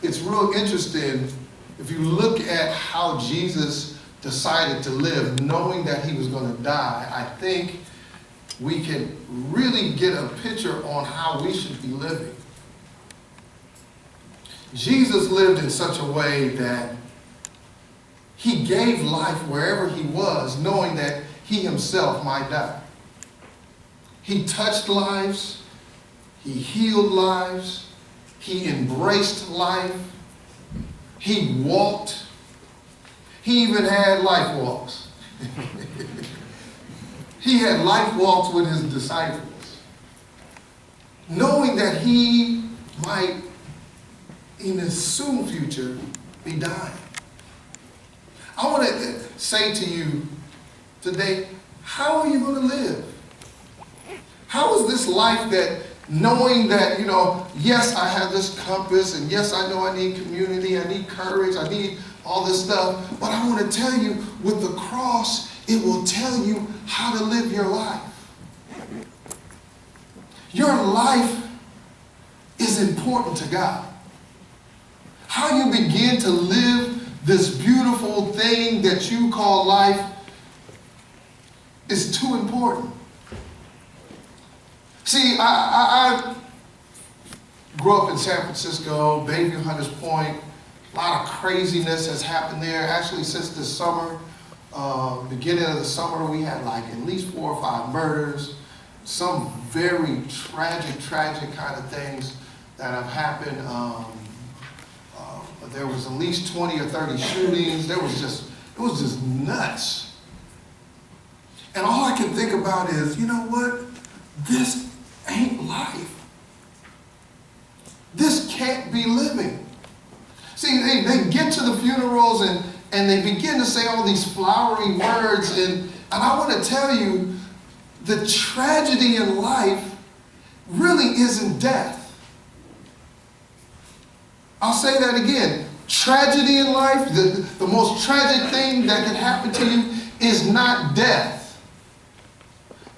it's real interesting if you look at how Jesus decided to live, knowing that he was going to die. I think we can really get a picture on how we should be living. Jesus lived in such a way that he gave life wherever he was, knowing that he himself might die. He touched lives. He healed lives. He embraced life. He walked. He even had life walks. He had life walks with his disciples, knowing that he might, in his soon future, be dying. I want to say to you today, how are you going to live? How is this life that, knowing that, yes, I have this compass, and yes, I know I need community, I need courage, I need all this stuff, but I want to tell you, with the cross, it will tell you how to live your life. Your life is important to God. How you begin to live this beautiful thing that you call life is too important. See, I grew up in San Francisco, Bayview, Hunters Point. A lot of craziness has happened there. Actually, since this summer, beginning of the summer, we had like at least 4 or 5 murders, some very tragic kind of things that have happened. There was at least 20 or 30 shootings. It was just nuts. And all I can think about is, you know what? This ain't life. This can't be living. See, they get to the funerals and they begin to say all these flowery words. And I want to tell you, the tragedy in life really isn't death. I'll say that again. Tragedy in life, the most tragic thing that can happen to you is not death.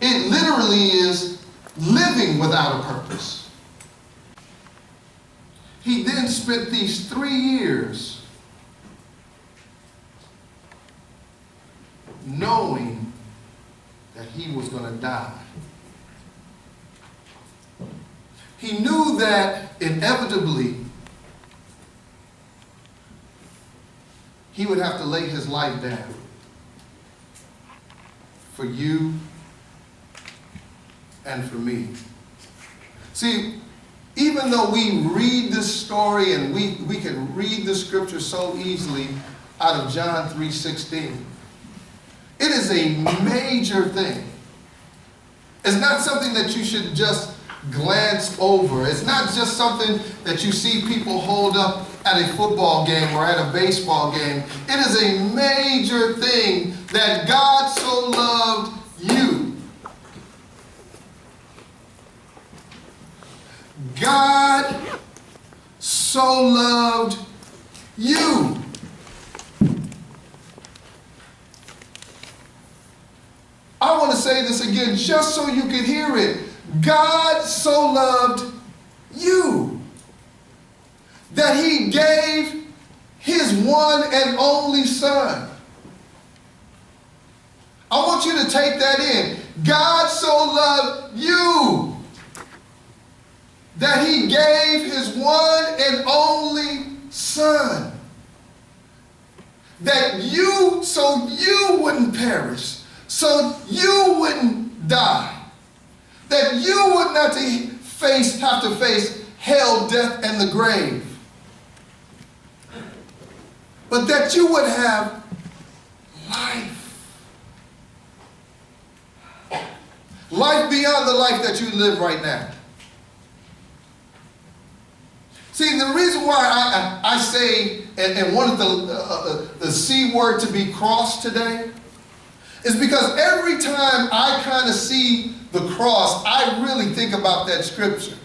It literally is living without a purpose. He then spent these 3 years knowing that he was going to die. He knew that inevitably he would have to lay his life down for you and for me. See, even though we read this story and we can read the scripture so easily out of John 3:16, it is a major thing. It's not something that you should just glance over. It's not just something that you see people hold up at a football game or at a baseball game. It is a major thing that God so loved you. God so loved you. I want to say this again just so you can hear it. God so loved you that he gave his one and only son. I want you to take that in. God so loved you that he gave his one and only son. So you wouldn't perish. So you wouldn't die. That you would not have to face hell, death, and the grave. But that you would have life. Life beyond the life that you live right now. See, the reason why I say and wanted the C word to be crossed today is because every time I kind of see the cross, I really think about that scripture.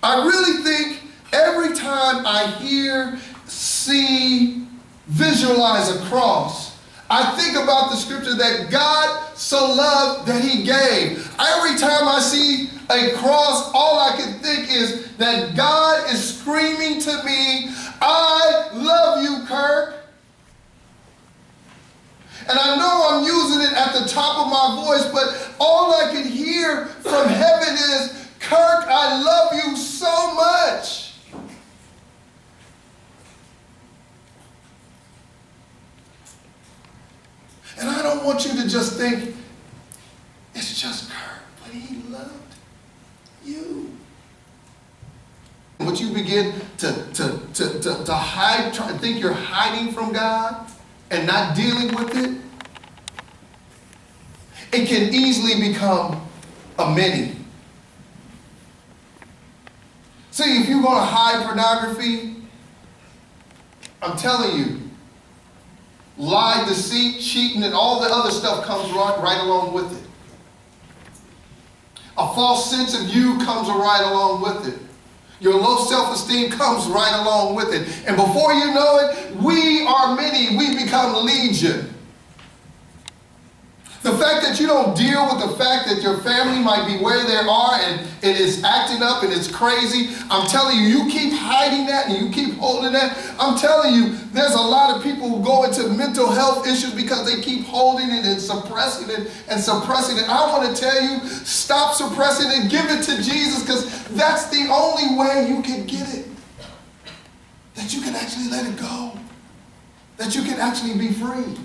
I really think every time I hear, see, visualize a cross, I think about the scripture that God so loved that he gave. Every time I see a cross, all I can think is that God is screaming to me, I love you, Kirk. And I know I'm using it at the top of my voice, but all I can hear from heaven is, Kirk, I love you so much. And I don't want you to just think, it's just Kirk, but he loved you. What you begin to hide, think you're hiding from God and not dealing with it, it can easily become a many. See, if you're going to hide pornography, I'm telling you, lie, deceit, cheating, and all the other stuff comes right along with it. A false sense of you comes right along with it. Your low self-esteem comes right along with it. And before you know it, we are many. We become legion. The fact that you don't deal with the fact that your family might be where they are and it is acting up and it's crazy, I'm telling you, you keep hiding that and you keep holding that. I'm telling you, there's a lot of people who go into mental health issues because they keep holding it and suppressing it and suppressing it. I want to tell you, stop suppressing it, give it to Jesus, because that's the only way you can get it. That you can actually let it go. That you can actually be free.